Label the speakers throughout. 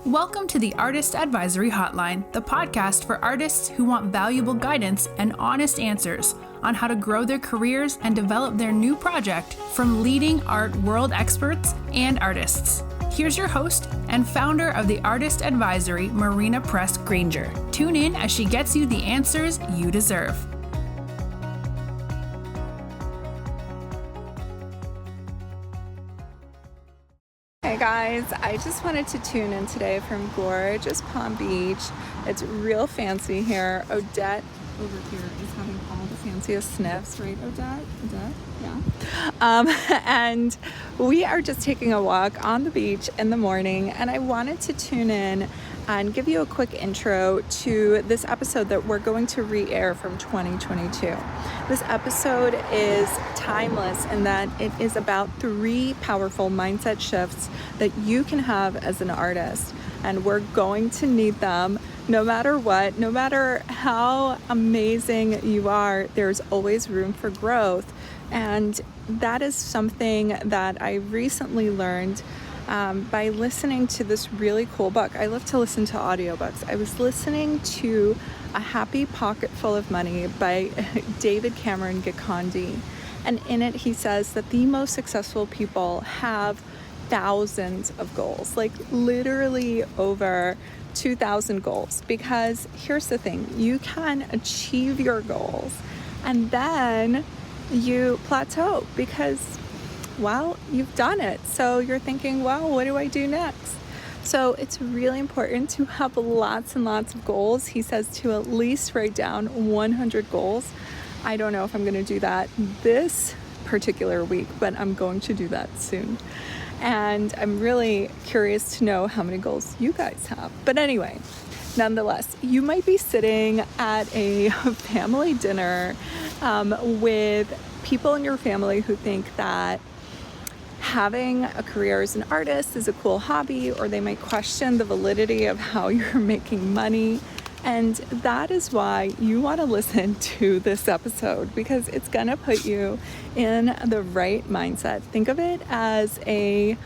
Speaker 1: Welcome to the Artist Advisory Hotline, the podcast for artists who want valuable guidance and honest answers on how to grow their careers and develop their new project from leading art world experts and artists. Here's your host and founder of the Artist Advisory, Marina Press Granger. Tune in as she gets you the answers you deserve.
Speaker 2: Hey guys, I just wanted to tune in today from gorgeous Palm Beach. It's real fancy here. Odette over here is having all the fanciest sniffs, right, Odette? Yeah. And we are just taking a walk on the beach in the morning, and I wanted to tune in and give you a quick intro to this episode that we're going to re-air from 2022. This episode is timeless in that it is about 3 powerful mindset shifts that you can have as an artist, and we're going to need them no matter what. No matter how amazing you are, there's always room for growth, and that is something that I recently learned by listening to this really cool book. I love to listen to audiobooks. I was listening to A Happy Pocket Full of Money by David Cameron Gikandi. And in it, he says that the most successful people have thousands of goals, like literally over 2,000 goals. Because here's the thing, you can achieve your goals and then you plateau because, well, you've done it. So you're thinking, well, what do I do next? So it's really important to have lots and lots of goals. He says to at least write down 100 goals. I don't know if I'm going to do that this particular week, but I'm going to do that soon. And I'm really curious to know how many goals you guys have. But anyway, nonetheless, you might be sitting at a family dinner with people in your family who think that having a career as an artist is a cool hobby, or they might question the validity of how you're making money. And that is why you want to listen to this episode, because it's going to put you in the right mindset. Think of it as a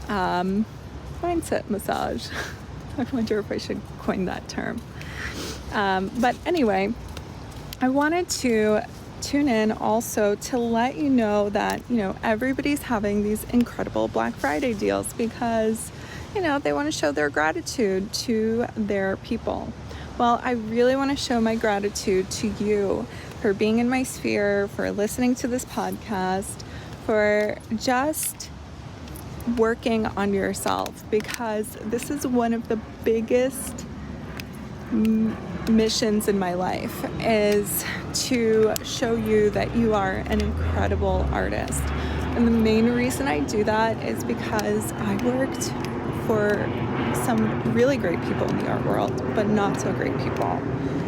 Speaker 2: mindset massage. I wonder if I should coin that term. But anyway, I wanted to tune in also to let you know that, everybody's having these incredible Black Friday deals because, they want to show their gratitude to their people. Well, I really want to show my gratitude to you for being in my sphere, for listening to this podcast, for just working on yourself, because this is one of the biggest missions in my life, is to show you that you are an incredible artist. And the main reason I do that is because I worked for some really great people in the art world, but not so great people.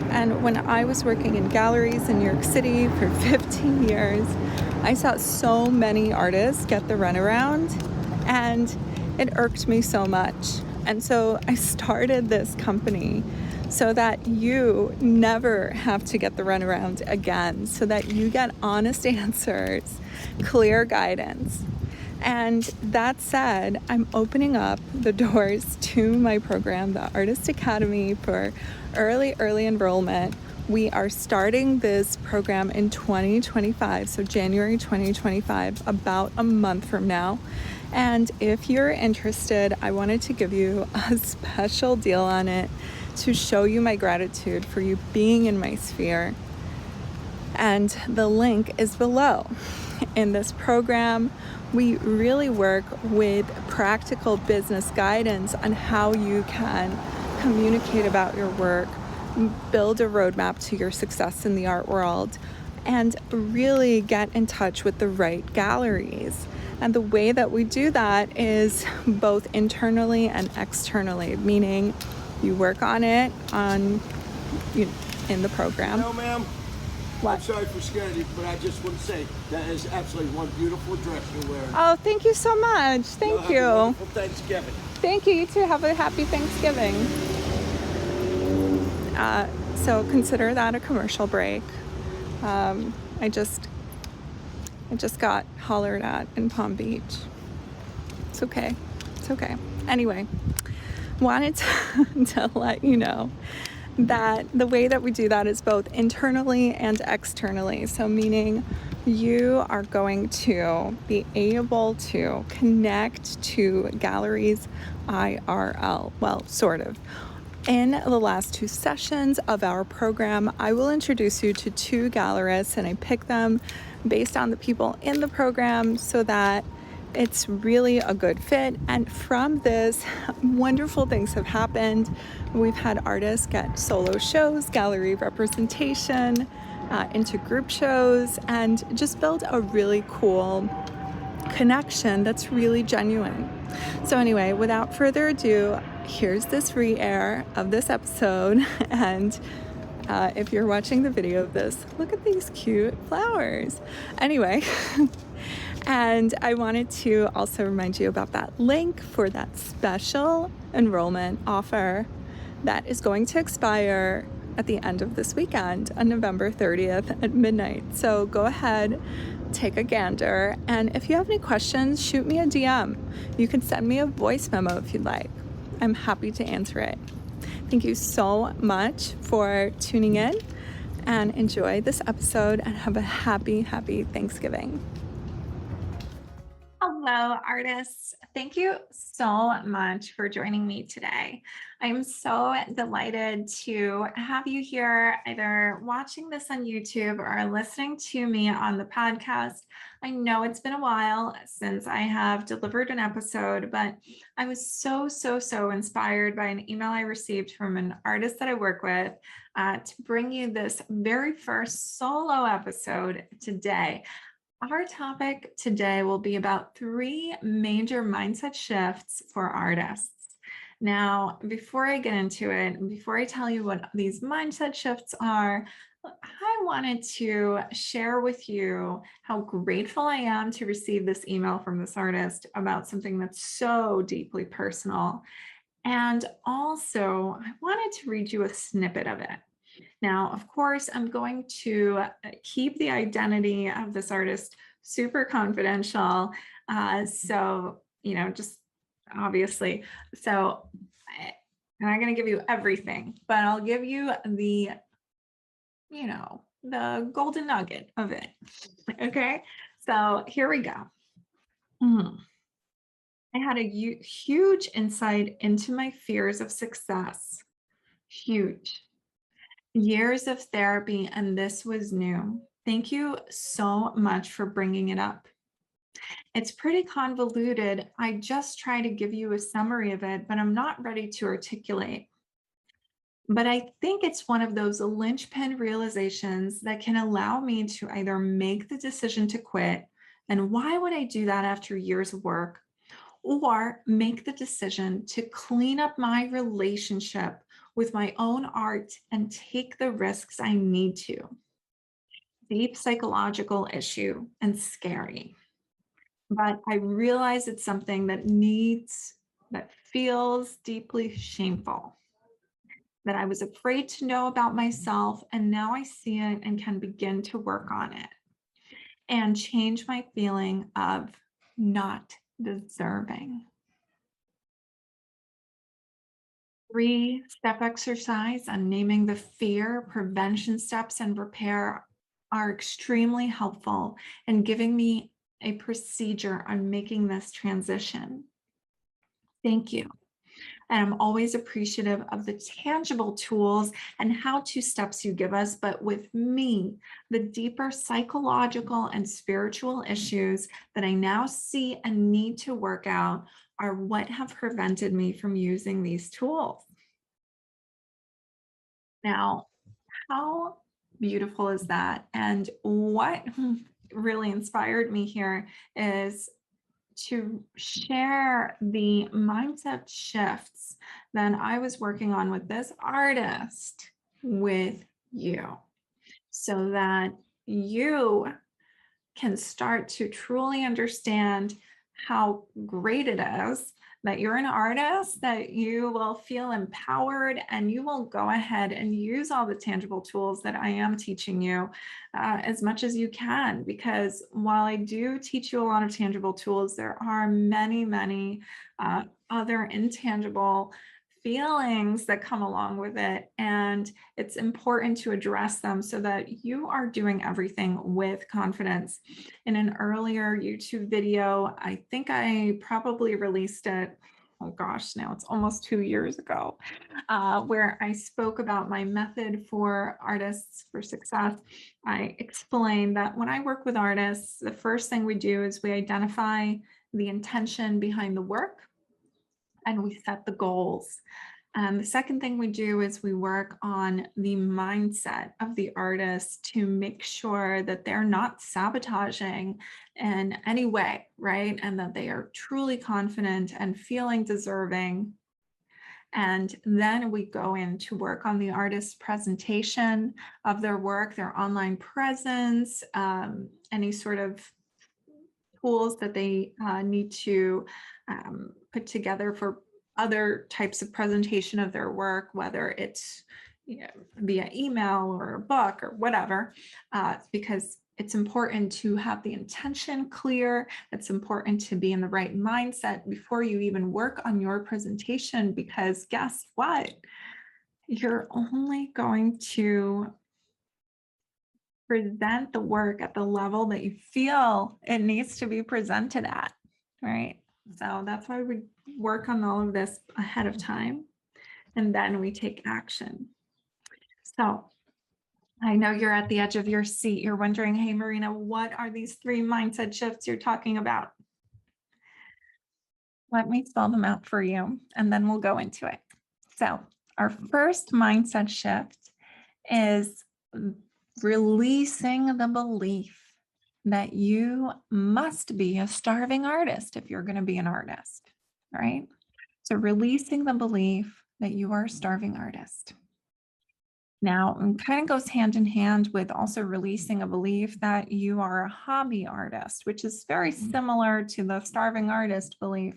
Speaker 2: And when I was working in galleries in New York City for 15 years, I saw so many artists get the runaround, and it irked me so much. And so I started this company so that you never have to get the runaround again, so that you get honest answers, clear guidance. And that said, I'm opening up the doors to my program, the Artist Academy, for early enrollment. We are starting this program in 2025, so January 2025, about a month from now. And if you're interested, I wanted to give you a special deal on it to show you my gratitude for you being in my sphere. And the link is below. In this program, we really work with practical business guidance on how you can communicate about your work, build a roadmap to your success in the art world, and really get in touch with the right galleries. And the way that we do that is both internally and externally, meaning you work on it in the program.
Speaker 3: No, ma'am.
Speaker 2: What?
Speaker 3: I'm sorry for scaring you, but I just want to say that is absolutely one beautiful dress you're wearing.
Speaker 2: Oh, thank you so much. Thank you.
Speaker 3: Have a wonderful Thanksgiving.
Speaker 2: Thank you. You too. Have a happy Thanksgiving. So consider that a commercial break. I just got hollered at in Palm Beach. It's okay. Anyway, wanted to let you know that the way that we do that is both internally and externally. So meaning you are going to be able to connect to galleries IRL, well, sort of. In the last 2 sessions of our program, I will introduce you to 2 gallerists, and I pick them based on the people in the program so that it's really a good fit. And from this, wonderful things have happened. We've had artists get solo shows, gallery representation, into group shows, and just build a really cool connection that's really genuine. So anyway, without further ado, here's this re-air of this episode. And if you're watching the video of this, look at these cute flowers. Anyway, and I wanted to also remind you about that link for that special enrollment offer that is going to expire at the end of this weekend on November 30th at midnight. So go ahead, take a gander, and if you have any questions, shoot me a DM. You can send me a voice memo if you'd like. I'm happy to answer it. Thank you so much for tuning in, and enjoy this episode, and have a happy Thanksgiving. Hello, artists. Thank you so much for joining me today. I'm so delighted to have you here, either watching this on YouTube or listening to me on the podcast. I know it's been a while since I have delivered an episode, but I was so inspired by an email I received from an artist that I work with to bring you this very first solo episode today. Our topic today will be about 3 major mindset shifts for artists. Now, before I get into it, and before I tell you what these mindset shifts are, I wanted to share with you how grateful I am to receive this email from this artist about something that's so deeply personal. And also, I wanted to read you a snippet of it. Now, of course, I'm going to keep the identity of this artist super confidential. So, just obviously. So, I'm not going to give you everything, but I'll give you the golden nugget of it. Okay. So here we go. I had a huge insight into my fears of success. Huge. Years of therapy, and this was new. Thank you so much for bringing it up. It's pretty convoluted. I just try to give you a summary of it, but I'm not ready to articulate. But I think it's one of those linchpin realizations that can allow me to either make the decision to quit, and why would I do that after years of work, or make the decision to clean up my relationship with my own art and take the risks I need to. Deep psychological issue and scary. But I realize it's something that feels deeply shameful. That I was afraid to know about myself, and now I see it and can begin to work on it and change my feeling of not deserving. 3-step exercise on naming the fear, prevention steps, and repair are extremely helpful in giving me a procedure on making this transition. Thank you. And I'm always appreciative of the tangible tools and how-to steps you give us. But with me, the deeper psychological and spiritual issues that I now see and need to work out are what have prevented me from using these tools. Now, how beautiful is that? And what really inspired me here is to share the mindset shifts that I was working on with this artist with you, so that you can start to truly understand how great it is that you're an artist, that you will feel empowered, and you will go ahead and use all the tangible tools that I am teaching you as much as you can. Because while I do teach you a lot of tangible tools, there are many other intangible feelings that come along with it. And it's important to address them so that you are doing everything with confidence. In an earlier YouTube video, I think I probably released it, oh gosh, now it's almost 2 years ago, where I spoke about my method for artists for success. I explained that when I work with artists, the first thing we do is we identify the intention behind the work and we set the goals. The second thing we do is we work on the mindset of the artist to make sure that they're not sabotaging in any way, right? And that they are truly confident and feeling deserving. And then we go in to work on the artist's presentation of their work, their online presence, any sort of tools that they need to put together for other types of presentation of their work, whether it's via email or a book or whatever, because it's important to have the intention clear. It's important to be in the right mindset before you even work on your presentation, because guess what? You're only going to present the work at the level that you feel it needs to be presented at, right? So that's why we work on all of this ahead of time, and then we take action. So I know you're at the edge of your seat. You're wondering, hey, Marina, what are these 3 mindset shifts you're talking about? Let me spell them out for you, and then we'll go into it. So our first mindset shift is releasing the belief that you must be a starving artist if you're going to be an artist, right? So releasing the belief that you are a starving artist. Now, it kind of goes hand in hand with also releasing a belief that you are a hobby artist, which is very similar to the starving artist belief.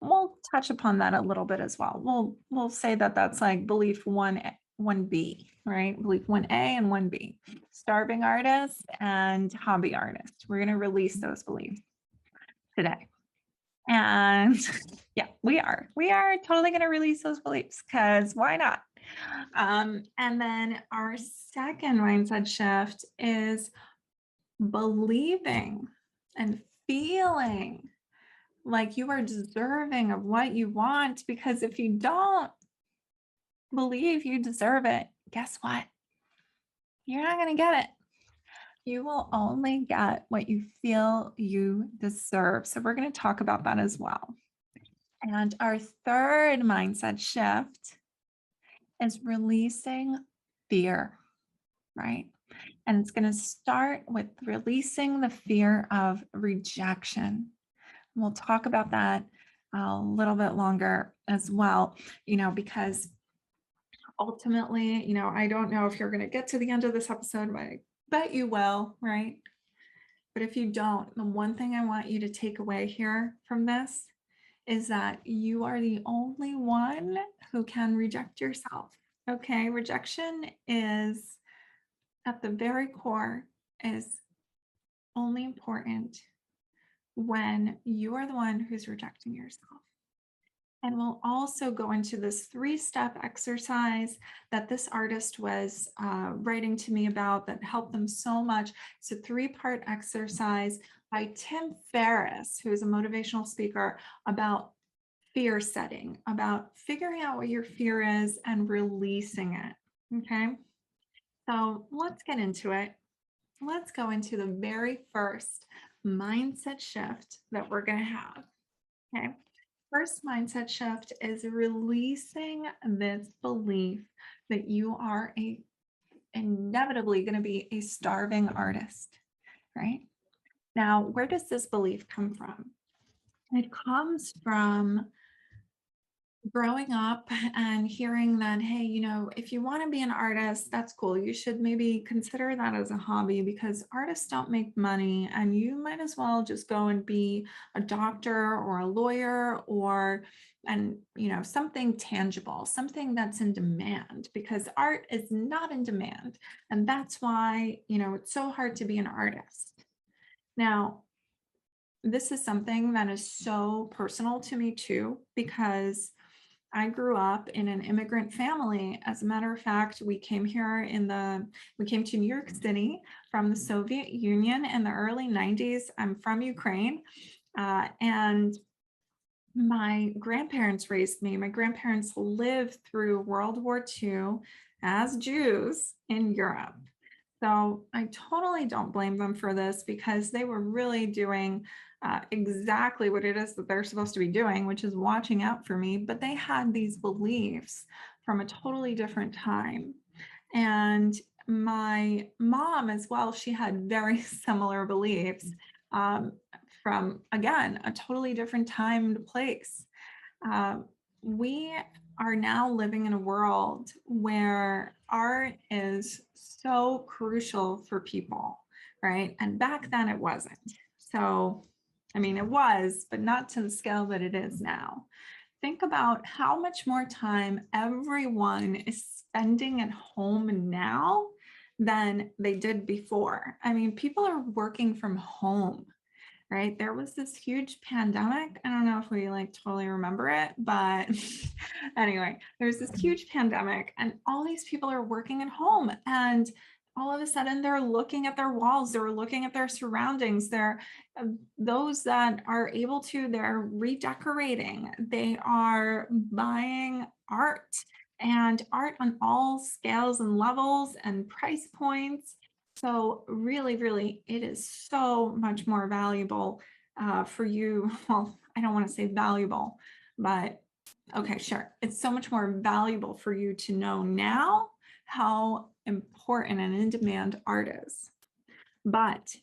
Speaker 2: We'll touch upon that a little bit as well. We'll say that that's like belief 1B, right? Belief 1A and 1B, starving artist and hobby artist. We're going to release those beliefs today. And yeah, we are totally going to release those beliefs, because why not? And then our second mindset shift is believing and feeling like you are deserving of what you want, because if you don't believe you deserve it, guess what? You're not going to get it. You will only get what you feel you deserve. So we're going to talk about that as well. And our third mindset shift is releasing fear, right? And it's going to start with releasing the fear of rejection. We'll talk about that a little bit longer as well, because ultimately, I don't know if you're going to get to the end of this episode, but I bet you will, right? But if you don't, the one thing I want you to take away here from this is that you are the only one who can reject yourself. Okay, rejection is at the very core is only important when you are the one who's rejecting yourself. And we'll also go into this 3-step exercise that this artist was writing to me about that helped them so much. It's a 3-part exercise by Tim Ferriss, who is a motivational speaker, about fear setting, about figuring out what your fear is and releasing it. Okay, so let's get into it. Let's go into the very first mindset shift that we're going to have. Okay. First mindset shift is releasing this belief that you are inevitably going to be a starving artist, right? Now, where does this belief come from? It comes from growing up and hearing that, hey, if you want to be an artist, that's cool. You should maybe consider that as a hobby, because artists don't make money, and you might as well just go and be a doctor or a lawyer and something tangible, something that's in demand, because art is not in demand. And that's why, it's so hard to be an artist. Now, this is something that is so personal to me too, because I grew up in an immigrant family. As a matter of fact, we came to New York City from the Soviet Union in the early 90s. I'm from Ukraine, and my grandparents raised me. My grandparents lived through World War II as Jews in Europe. So I totally don't blame them for this, because they were really doing exactly what it is that they're supposed to be doing, which is watching out for me. But they had these beliefs from a totally different time. And my mom as well, she had very similar beliefs from, again, a totally different time and place. We are now living in a world where art is so crucial for people, right? And back then it wasn't. So, I mean, it was, but not to the scale that it is now. Think about how much more time everyone is spending at home now than they did before. I mean, people are working from home, right? There was this huge pandemic. I don't know if we like totally remember it, but anyway, there's this huge pandemic and all these people are working at home, and all of a sudden they're looking at their walls, they're looking at their surroundings. They're those that are able to, they're redecorating, they are buying art, and art on all scales and levels and price points. So really, really, it is so much more valuable for you. Well, I don't want to say valuable, but okay, sure. It's so much more valuable for you to know now how important and in demand art is. But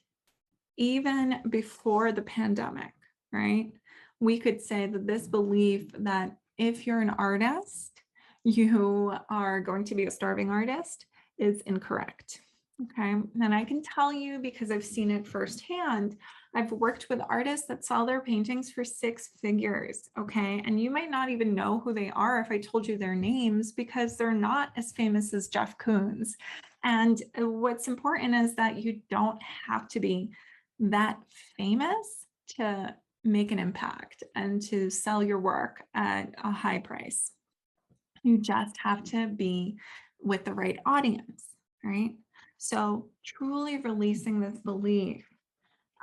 Speaker 2: even before the pandemic, right, we could say that this belief that if you're an artist, you are going to be a starving artist is incorrect. Okay, and I can tell you, because I've seen it firsthand, I've worked with artists that sell their paintings for 6 figures, okay? And you might not even know who they are if I told you their names, because they're not as famous as Jeff Koons. And what's important is that you don't have to be that famous to make an impact and to sell your work at a high price. You just have to be with the right audience, right? So truly releasing this belief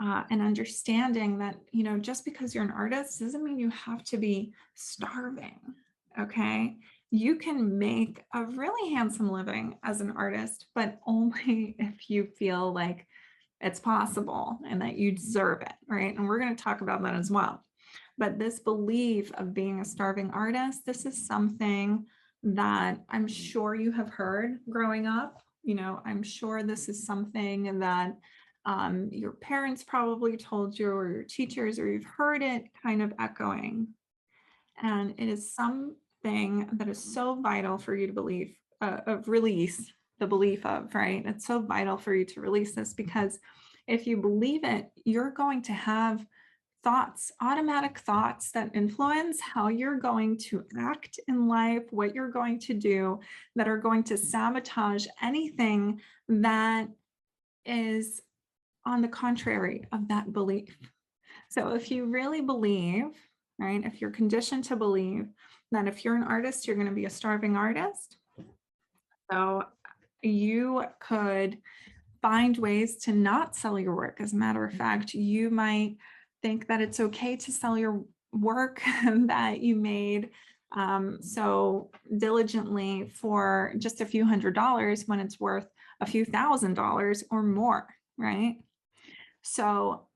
Speaker 2: and understanding that, you know, just because you're an artist doesn't mean you have to be starving, okay? You can make a really handsome living as an artist, but only if you feel like it's possible and that you deserve it, right? And we're going to talk about that as well. But this belief of being a starving artist, this is something that I'm sure you have heard growing up. You know, I'm sure this is something that your parents probably told you, or your teachers, or you've heard it kind of echoing. And it is something that is so vital for you to believe, release the belief of, right? It's so vital for you to release this, because if you believe it, you're going to have thoughts, automatic thoughts that influence how you're going to act in life, what you're going to do, that are going to sabotage anything that is on the contrary of that belief. So if you really believe, right, if you're conditioned to believe that if you're an artist, you're going to be a starving artist, so you could find ways to not sell your work. As a matter of fact, you might think that it's okay to sell your work that you made so diligently for just a few $100s when it's worth a few $1,000s or more, right? So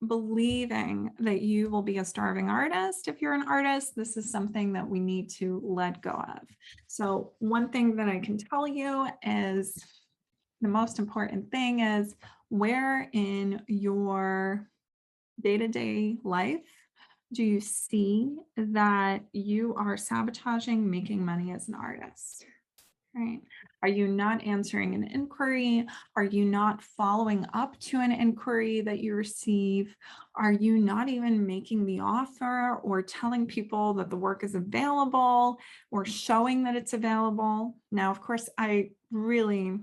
Speaker 2: believing that you will be a starving artist if you're an artist, this is something that we need to let go of. So one thing that I can tell you is the most important thing is, where in your day-to-day life do you see that you are sabotaging making money as an artist, right? Are you not answering an inquiry? Are you not following up to an inquiry that you receive? Are you not even making the offer or telling people that the work is available or showing that it's available? Now, of course, I really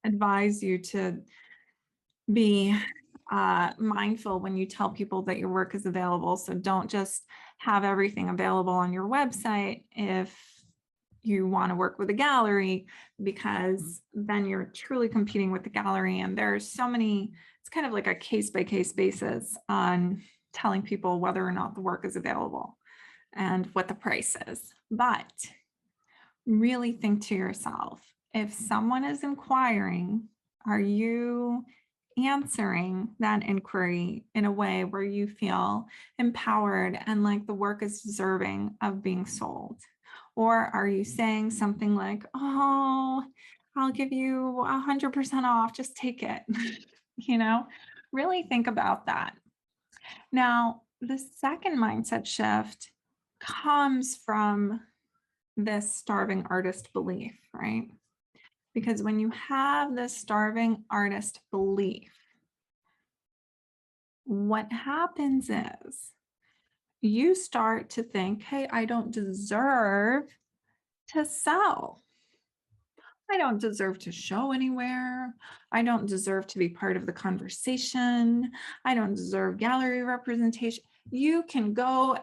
Speaker 2: advise you to be mindful when you tell people that your work is available. So don't just have everything available on your website if you want to work with a gallery, because then you're truly competing with the gallery. And there's so many, it's kind of like a case by case basis on telling people whether or not the work is available and what the price is. But really think to yourself, if someone is inquiring, are you answering that inquiry in a way where you feel empowered and like the work is deserving of being sold? Or are you saying something like, oh, I'll give you 100% off, just take it? Really think about that. Now, the second mindset shift comes from this starving artist belief, right? Because when you have this starving artist belief, what happens is you start to think, hey, I don't deserve to sell. I don't deserve to show anywhere. I don't deserve to be part of the conversation. I don't deserve gallery representation. You can go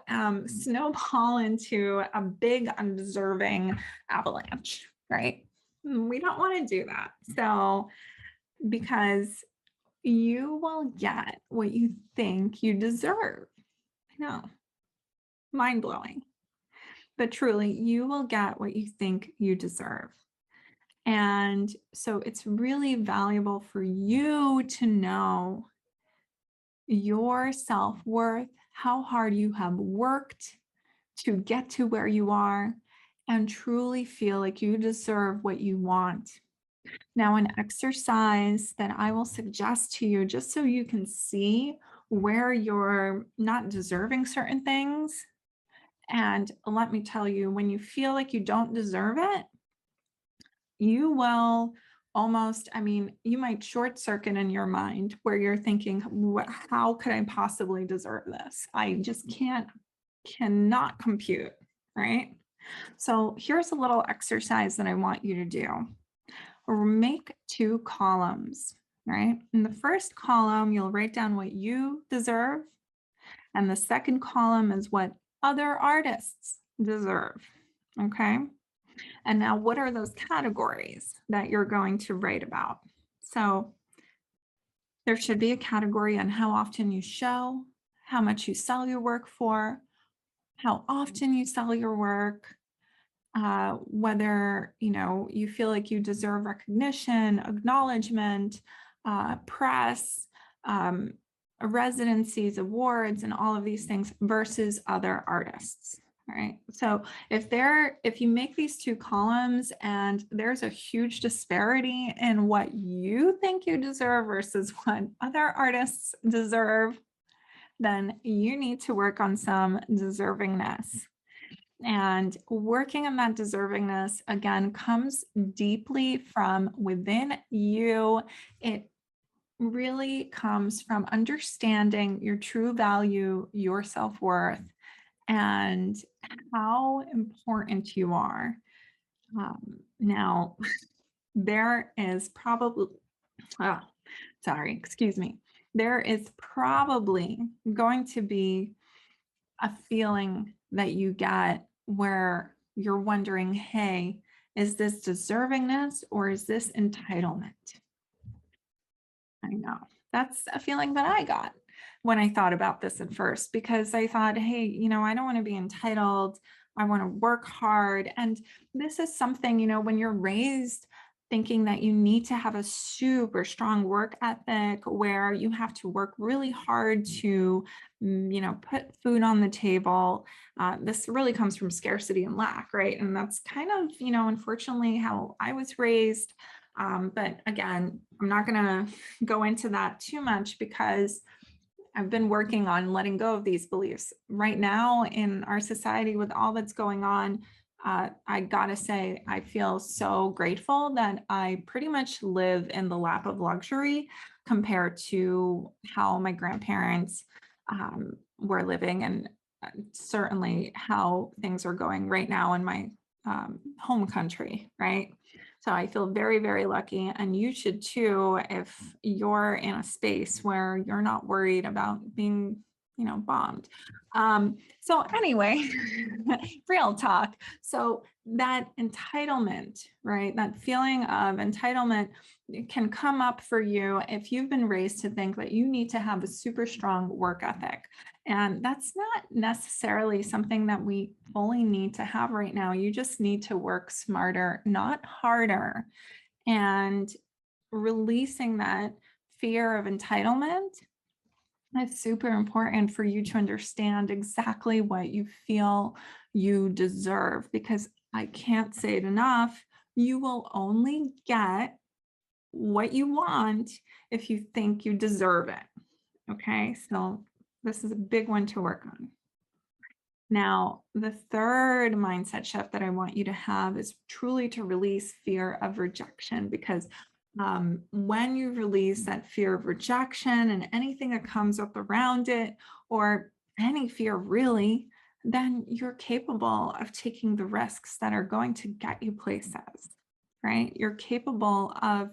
Speaker 2: snowball into a big undeserving avalanche, right? We don't want to do that. So, because you will get what you think you deserve. I know, mind blowing. But truly, you will get what you think you deserve. And so it's really valuable for you to know your self-worth, how hard you have worked to get to where you are, and truly feel like you deserve what you want. Now, an exercise that I will suggest to you, just so you can see where you're not deserving certain things. And let me tell you, when you feel like you don't deserve it, you will almost, you might short circuit in your mind where you're thinking, how could I possibly deserve this? I just cannot compute, right? So here's a little exercise that I want you to do. Make 2 columns, right? In the first column, you'll write down what you deserve. And the second column is what other artists deserve, okay? And now what are those categories that you're going to write about? So there should be a category on how often you show, how much you sell your work for, how often you sell your work, whether you feel like you deserve recognition, acknowledgement, press, residencies, awards, and all of these things versus other artists. All right. So if you make these 2 columns and there's a huge disparity in what you think you deserve versus what other artists deserve, then you need to work on some deservingness. And working on that deservingness, again, comes deeply from within you. It really comes from understanding your true value, your self-worth, and how important you are. Now, there is probably, there is probably going to be a feeling that you get where you're wondering, hey, is this deservingness or is this entitlement? I know that's a feeling that I got when I thought about this at first, because I thought, hey, I don't want to be entitled. I want to work hard. And this is something, when you're raised thinking that you need to have a super strong work ethic where you have to work really hard to, put food on the table. This really comes from scarcity and lack, right? And that's kind of, unfortunately how I was raised. But again, I'm not going to go into that too much because I've been working on letting go of these beliefs. Right now in our society with all that's going on, I gotta say, I feel so grateful that I pretty much live in the lap of luxury compared to how my grandparents were living, and certainly how things are going right now in my home country, right? So I feel very, very lucky. And you should too, if you're in a space where you're not worried about being, bombed. So anyway, real talk. So that entitlement, right? That feeling of entitlement can come up for you if you've been raised to think that you need to have a super strong work ethic. And that's not necessarily something that we fully need to have right now. You just need to work smarter, not harder. And releasing that fear of entitlement, it's super important for you to understand exactly what you feel you deserve, because I can't say it enough. You will only get what you want if you think you deserve it. Okay, so this is a big one to work on. Now, the third mindset shift that I want you to have is truly to release fear of rejection, because when you release that fear of rejection and anything that comes up around it, or any fear really, then you're capable of taking the risks that are going to get you places, right? You're capable of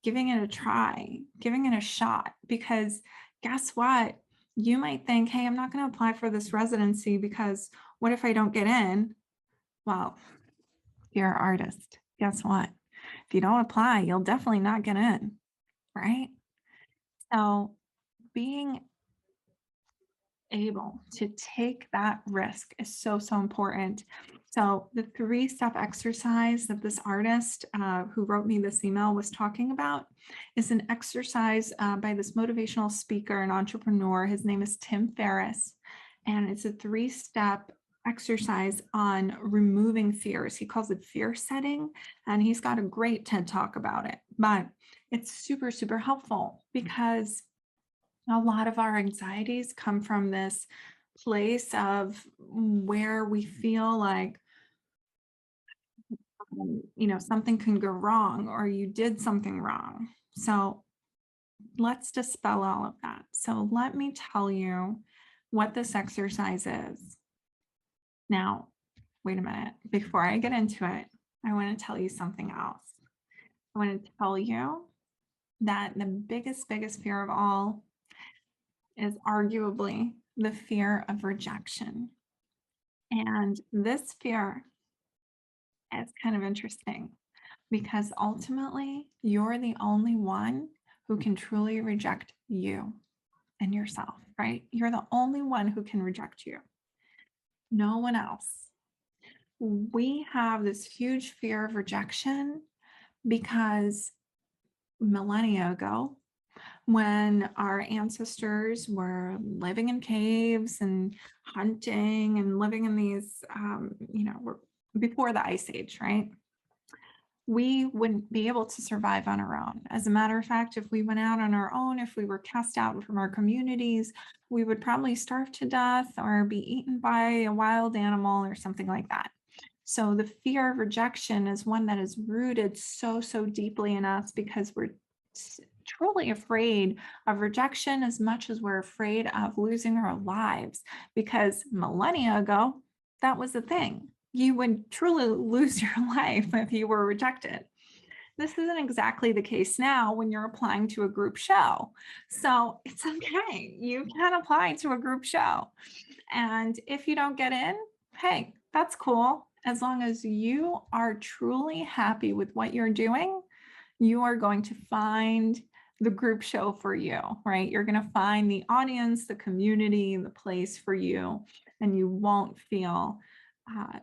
Speaker 2: giving it a try, giving it a shot, because guess what? You might think, hey, I'm not going to apply for this residency because what if I don't get in? Well, you're an artist. Guess what? If you don't apply, you'll definitely not get in, right? So being able to take that risk is so, so important. So the 3-step exercise that this artist who wrote me this email was talking about is an exercise by this motivational speaker and entrepreneur. His name is Tim Ferriss, and it's a 3-step exercise on removing fears. He calls it fear setting, and he's got a great TED Talk about it, but it's super, super helpful because a lot of our anxieties come from this place of where we feel like, something can go wrong or you did something wrong. So let's dispel all of that. So let me tell you what this exercise is. Now, wait a minute. Before I get into it, I want to tell you something else. I want to tell you that the biggest fear of all is arguably the fear of rejection. And this fear is kind of interesting because ultimately you're the only one who can truly reject you and yourself, right? You're the only one who can reject you. No one else. We have this huge fear of rejection because millennia ago, when our ancestors were living in caves and hunting and living in these, before the Ice Age, right? We wouldn't be able to survive on our own. As a matter of fact, if we went out on our own, if we were cast out from our communities, we would probably starve to death or be eaten by a wild animal or something like that. So the fear of rejection is one that is rooted so, so deeply in us because we're truly afraid of rejection as much as we're afraid of losing our lives, because millennia ago, that was the thing. You would truly lose your life if you were rejected. This isn't exactly the case now when you're applying to a group show. So it's okay. You can apply to a group show. And if you don't get in, hey, that's cool. As long as you are truly happy with what you're doing, you are going to find the group show for you, right? You're going to find the audience, the community, the place for you, and you won't feel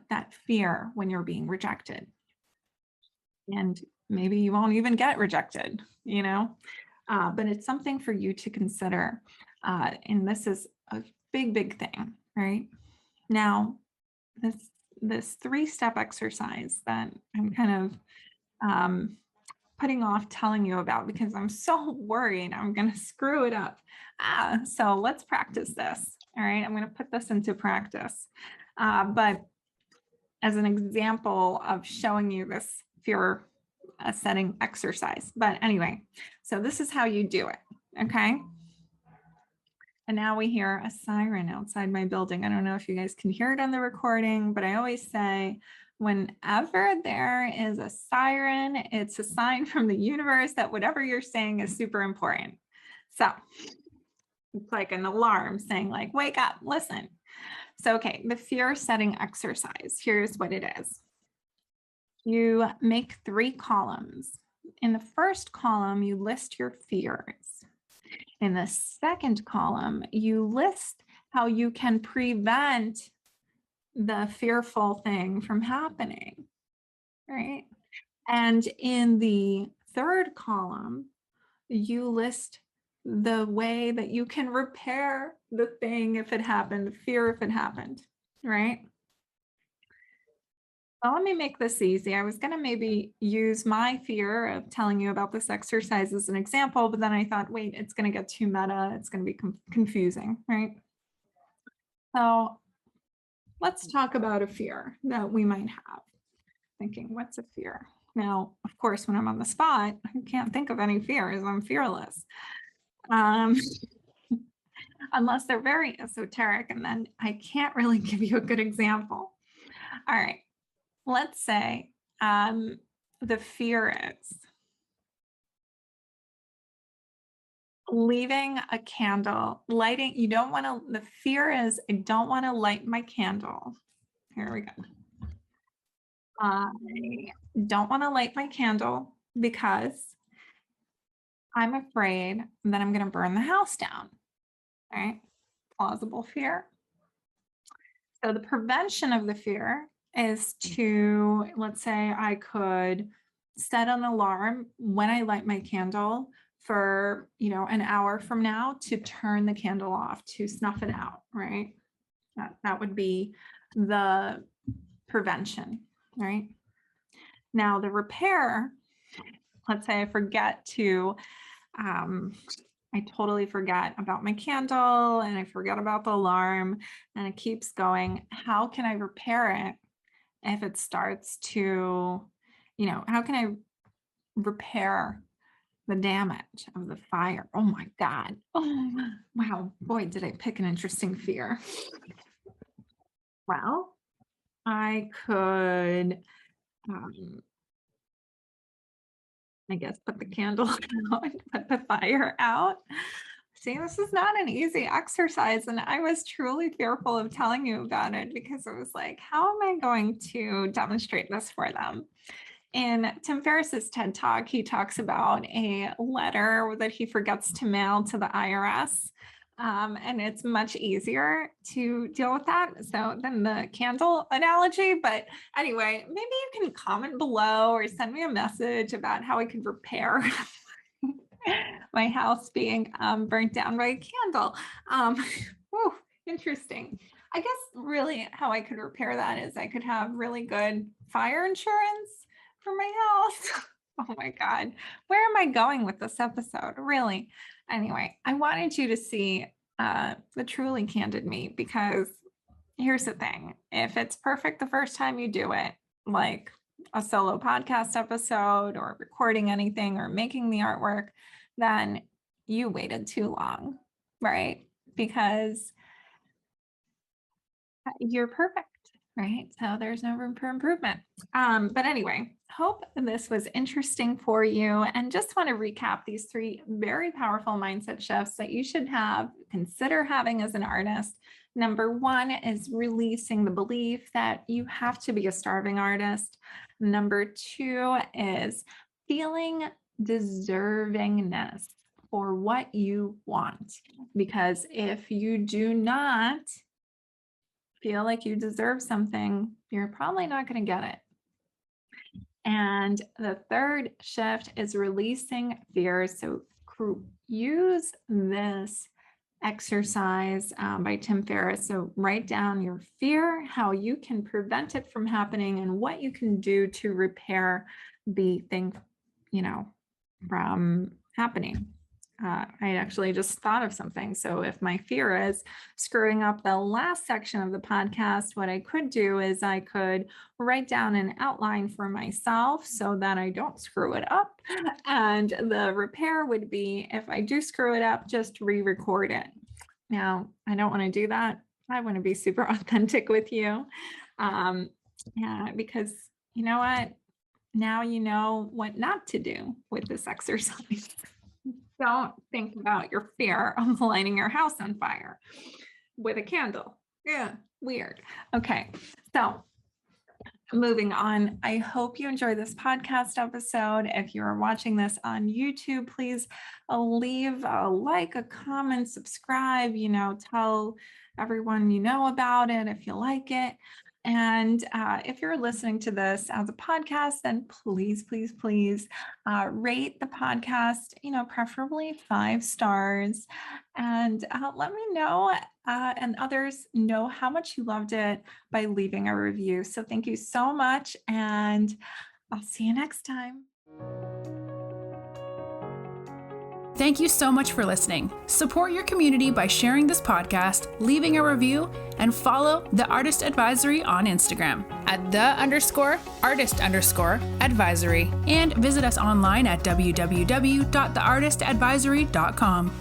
Speaker 2: that fear when you're being rejected. And maybe you won't even get rejected, but it's something for you to consider. And this is a big thing, right? Now, this 3-step exercise that I'm kind of putting off telling you about because I'm so worried I'm going to screw it up. So let's practice this. All right. I'm going to put this into practice. But as an example of showing you this fear setting exercise. But anyway, so this is how you do it. Okay. And now we hear a siren outside my building. I don't know if you guys can hear it on the recording, but I always say whenever there is a siren, it's a sign from the universe that whatever you're saying is super important. So it's like an alarm saying like, wake up, listen. So, okay, the fear setting exercise. Here's what it is. You make 3 columns. In the first column, you list your fears. In the second column, you list how you can prevent the fearful thing from happening, right? And in the third column, you list the way that you can repair the thing if it happened, the fear if it happened, right? Well, let me make this easy. I was going to maybe use my fear of telling you about this exercise as an example, but then I thought, wait, it's going to get too meta. It's going to be confusing, right? So let's talk about a fear that we might have. Thinking, what's a fear? Now, of course, when I'm on the spot, I can't think of any fears. I'm fearless. Unless they're very esoteric, and then I can't really give you a good example. All right. Let's say the fear is leaving a candle, lighting. You don't want to, the fear is, I don't want to light my candle. Here we go. I don't want to light my candle because I'm afraid that I'm going to burn the house down. All right. Plausible fear. So the prevention of the fear is to, let's say I could set an alarm when I light my candle for, an hour from now to turn the candle off, to snuff it out, right? That would be the prevention, right? Now the repair, let's say I forget to, I totally forget about my candle and I forget about the alarm and it keeps going. How can I repair it if it starts to, how can I repair the damage of the fire? Oh my God. Oh, wow. Boy, did I pick an interesting fear. Well, I could, I guess, put the candle out, put the fire out. See, this is not an easy exercise. And I was truly fearful of telling you about it because it was like, how am I going to demonstrate this for them? In Tim Ferriss's TED Talk, he talks about a letter that he forgets to mail to the IRS. And it's much easier to deal with that than the candle analogy. But anyway, maybe you can comment below or send me a message about how I could repair my house being burnt down by a candle. Whew, interesting. I guess really how I could repair that is I could have really good fire insurance for my house. Oh my God, where am I going with this episode? Really? Anyway, I wanted you to see the truly candid me, because here's the thing. If it's perfect the first time you do it, like a solo podcast episode or recording anything or making the artwork, then you waited too long, right? Because you're perfect, right? So there's no room for improvement. But anyway, hope this was interesting for you, and just want to recap these 3 very powerful mindset shifts that you should consider having as an artist. Number 1 is releasing the belief that you have to be a starving artist. Number 2 is feeling deservingness for what you want, because if you do not feel like you deserve something, you're probably not going to get it. And the 3rd shift is releasing fears. So use this exercise by Tim Ferriss. So write down your fear, how you can prevent it from happening, and what you can do to repair the thing, from happening. I actually just thought of something. So if my fear is screwing up the last section of the podcast, what I could do is I could write down an outline for myself so that I don't screw it up. And the repair would be, if I do screw it up, just re-record it. Now, I don't want to do that. I want to be super authentic with you. Yeah, because you know what? Now you know what not to do with this exercise. Don't think about your fear of lighting your house on fire with a candle. Yeah, weird. Okay, so moving on. I hope you enjoy this podcast episode. If you are watching this on YouTube, please leave a like, a comment, subscribe, tell everyone you know about it if you like it. And if you're listening to this as a podcast, then please, please, please rate the podcast, preferably 5 stars. And let me know and others know how much you loved it by leaving a review. So thank you so much, and I'll see you next time.
Speaker 1: Thank you so much for listening. Support your community by sharing this podcast, leaving a review, and follow the Artist Advisory on Instagram at @the_artist_advisory, and visit us online at www.theartistadvisory.com.